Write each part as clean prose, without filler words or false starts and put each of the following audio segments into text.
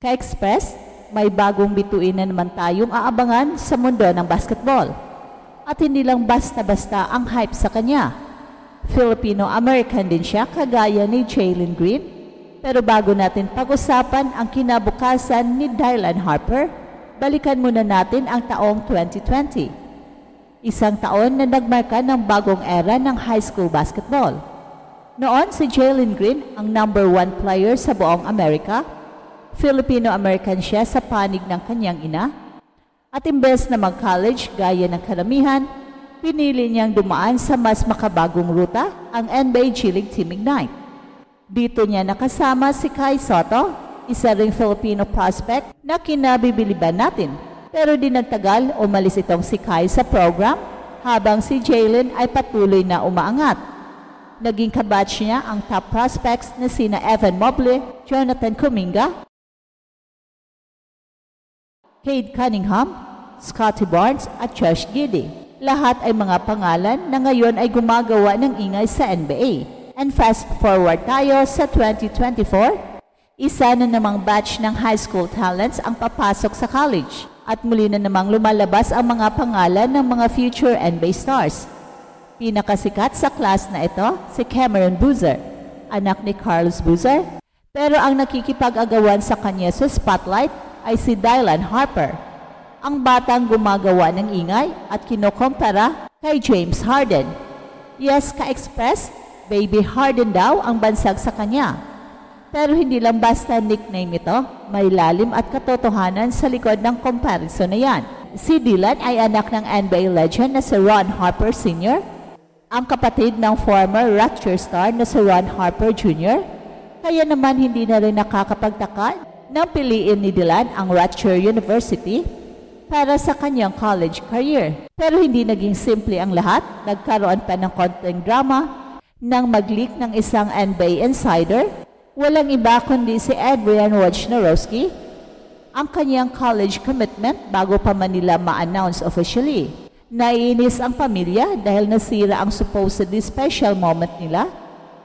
Ka-Express, may bagong bituin na naman tayong aabangan sa mundo ng basketball. At hindi lang basta-basta ang hype sa kanya. Filipino-American din siya kagaya ni Jalen Green. Pero bago natin pag-usapan ang kinabukasan ni Dylan Harper, balikan muna natin ang taong 2020. Isang taon na nagmarka ng bagong era ng high school basketball. Noon si Jalen Green ang number 1 player sa buong Amerika. Filipino-American siya sa panig ng kanyang ina. At imbes na mag-college gaya ng karamihan, pinili niyang dumaan sa mas makabagong ruta, ang NBA G League Team Ignite. Dito niya nakasama si Kai Sotto, isa ring Filipino prospect na kinabibiliban natin. Pero di nagtagal, umalis itong si Kai sa program habang si Jalen ay patuloy na umaangat. Naging kabatch niya ang top prospects na sina Evan Mobley, Jonathan Kuminga, Cade Cunningham, Scottie Barnes at Josh Giddey. Lahat ay mga pangalan na ngayon ay gumagawa ng ingay sa NBA. And fast forward tayo sa 2024, isa na namang batch ng high school talents ang papasok sa college. At muli na namang lumalabas ang mga pangalan ng mga future NBA stars. Pinakasikat sa class na ito si Cameron Boozer, anak ni Carlos Boozer. Pero ang nakikipag-agawan sa kanya sa spotlight ay si Dylan Harper, ang batang gumagawa ng ingay at kinokompara kay James Harden. Yes, Ka-Express, Baby Harden daw ang bansag sa kanya. Pero hindi lang basta nickname ito, may lalim at katotohanan sa likod ng comparison na yan. Si Dylan ay anak ng NBA legend na si Ron Harper Sr., ang kapatid ng former Raptor star na si Ron Harper Jr., kaya naman hindi na rin nakakapagtaka nang piliin ni Dylan ang Raptor University para sa kanyang college career. Pero hindi naging simple ang lahat. Nagkaroon pa ng konting drama nang mag-leak ng isang NBA insider. Walang iba kundi si Adrian Wojnarowski, ang kanyang college commitment bago pa Manila ma-announce officially. Naiinis ang pamilya dahil nasira ang supposedly special moment nila.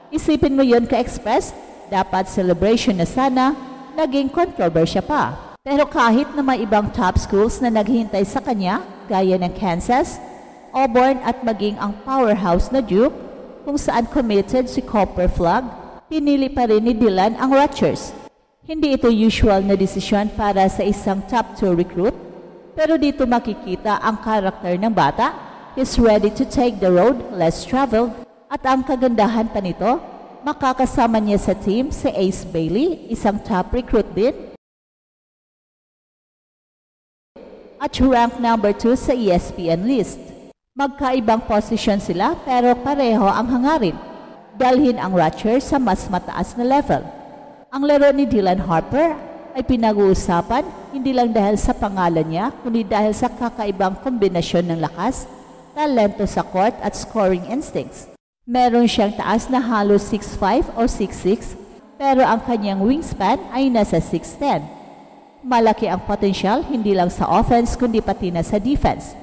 Isipin mo yun, Ka-Express, dapat celebration na sana, naging kontrobersya pa. Pero kahit na may ibang top schools na naghihintay sa kanya, gaya ng Kansas, Auburn at maging ang powerhouse na Duke, kung saan committed si Cooper Flagg, pinili pa rin ni Dylan ang Raptors. Hindi ito usual na desisyon para sa isang top 2 recruit, pero dito makikita ang karakter ng bata. He's ready to take the road less traveled, at ang kagandahan pa nito, makakasama niya sa team si Ace Bailey, isang top recruit din, at rank number 2 sa ESPN list. Magkaibang posisyon sila pero pareho ang hangarin, dalhin ang Raptors sa mas mataas na level. Ang laro ni Dylan Harper ay pinag-uusapan hindi lang dahil sa pangalan niya, kundi dahil sa kakaibang kombinasyon ng lakas, talento sa court at scoring instincts. Meron siyang taas na halos 6'5 o 6'6", pero ang kanyang wingspan ay nasa 6'10". Malaki ang potensyal hindi lang sa offense kundi pati na sa defense.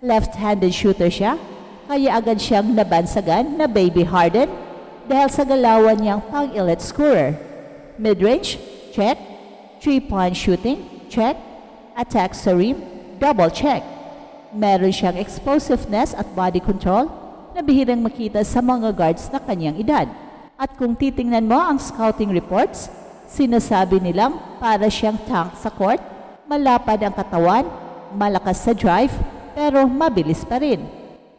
Left-handed shooter siya, kaya agad siyang nabansagan na Baby Harden dahil sa galawan niyang pang-elite scorer. Mid-range, check. 3-point shooting, check. Attack sa rim, double check. Meron siyang explosiveness at body control na bihirang makita sa mga guards na kanyang edad. At kung titingnan mo ang scouting reports, sinasabi nilang para siyang tank sa court, malapad ang katawan, malakas sa drive, pero mabilis pa rin.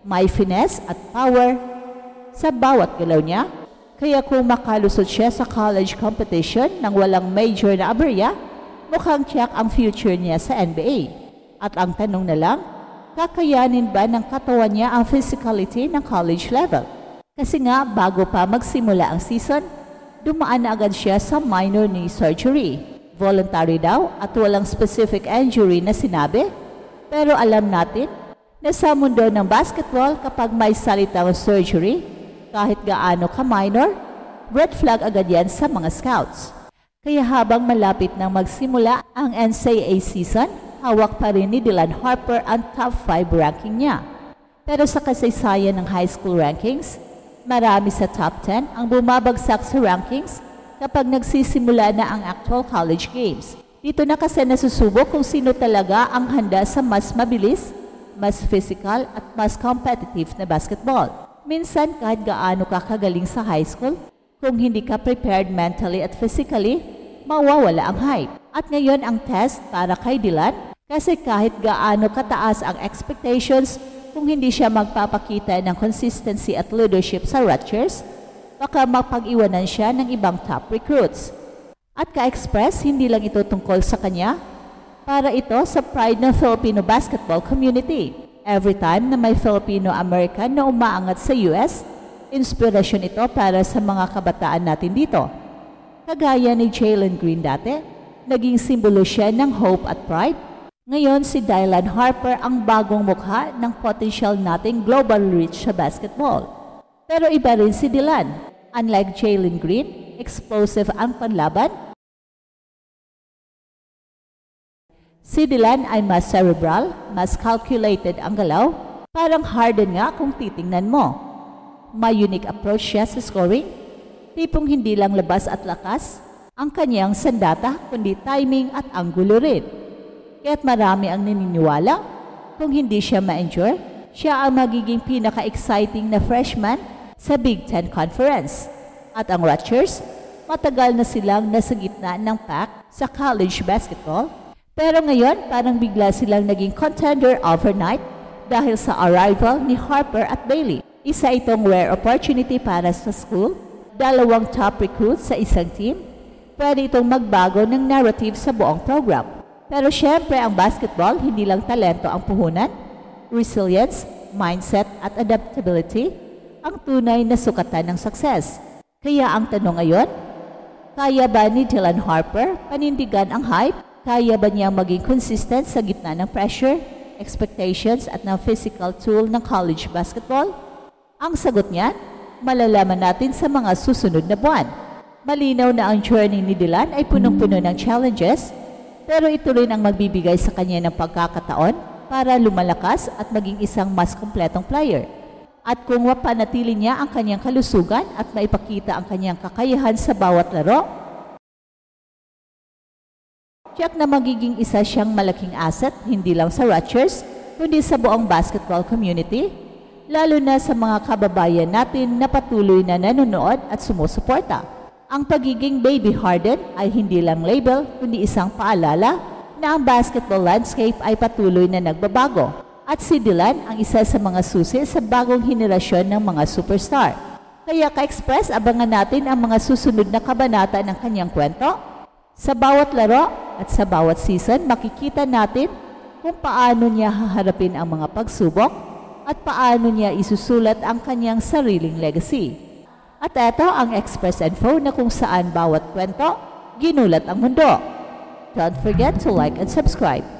May finesse at power sa bawat galaw niya, kaya kung makalusot siya sa college competition nang walang major na aberya, mukhang tiyak ang future niya sa NBA. At ang tanong na lang, kakayanin ba ng katawan niya ang physicality ng college level? Kasi nga, bago pa magsimula ang season, dumaan na agad siya sa minor knee surgery. Voluntary daw at walang specific injury na sinabi. Pero alam natin na sa mundo ng basketball kapag may salitang surgery, kahit gaano ka minor, red flag agad yan sa mga scouts. Kaya habang malapit nang magsimula ang NCAA season, hawak pa rin ni Dylan Harper ang top 5 ranking niya. Pero sa kasaysayan ng high school rankings, marami sa top 10 ang bumabagsak sa rankings kapag nagsisimula na ang actual college games. Dito na kasi nasusubok kung sino talaga ang handa sa mas mabilis, mas physical at mas competitive na basketball. Minsan kahit gaano ka kagaling sa high school, kung hindi ka prepared mentally at physically, mawawala ang hype. At ngayon ang test para kay Dylan kasi kahit gaano kataas ang expectations, kung hindi siya magpapakita ng consistency at leadership sa Rutgers, baka mapag-iwanan siya ng ibang top recruits. At ka-express, hindi lang ito tungkol sa kanya, para ito sa pride ng Filipino basketball community. Every time na may Filipino-American na umaangat sa US, inspirasyon ito para sa mga kabataan natin dito. Kagaya ni Jalen Green dati, naging simbolo siya ng hope at pride. Ngayon si Dylan Harper ang bagong mukha ng potential nating global reach sa basketball. Pero iba rin si Dylan. Unlike Jalen Green, explosive ang panlaban. Si Dylan ay mas cerebral, mas calculated ang galaw, parang Harden nga kung titingnan mo. May unique approach siya sa scoring, tipong hindi lang labas at lakas ang kanyang sandata kundi timing at anggulo rin. Kaya't marami ang naniniwala kung hindi siya ma-endure, siya ang magiging pinaka-exciting na freshman sa Big Ten Conference. At ang Rutgers, matagal na silang nasa gitna ng pack sa college basketball, pero ngayon parang bigla silang naging contender overnight dahil sa arrival ni Harper at Bailey. Isa itong rare opportunity para sa school, dalawang top recruits sa isang team, pwede itong magbago ng narrative sa buong program. Pero syempre ang basketball hindi lang talento ang puhunan, resilience, mindset at adaptability ang tunay na sukatan ng success. Kaya ang tanong ngayon, kaya ba ni Dylan Harper panindigan ang hype? Kaya ba niya maging consistent sa gitna ng pressure, expectations at ng physical tool ng college basketball? Ang sagot niyan, malalaman natin sa mga susunod na buwan. Malinaw na ang journey ni Dylan ay punong-puno ng challenges, pero ito rin ang magbibigay sa kanya ng pagkakataon para lumalakas at maging isang mas kumpletong player. At kung mapanatili niya ang kanyang kalusugan at maipakita ang kanyang kakayahan sa bawat laro, tiyak na magiging isa siyang malaking asset hindi lang sa Rutgers, kundi sa buong basketball community, lalo na sa mga kababayan natin na patuloy na nanonood at sumusuporta. Ang pagiging baby Harden ay hindi lang label, kundi isang paalala na ang basketball landscape ay patuloy na nagbabago. At si Dylan ang isa sa mga susi sa bagong henerasyon ng mga superstar. Kaya ka-express, abangan natin ang mga susunod na kabanata ng kanyang kwento. Sa bawat laro at sa bawat season, makikita natin kung paano niya haharapin ang mga pagsubok at paano niya isusulat ang kanyang sariling legacy. At ito ang Express Info na kung saan bawat kwento, ginulat ang mundo. Don't forget to like and subscribe.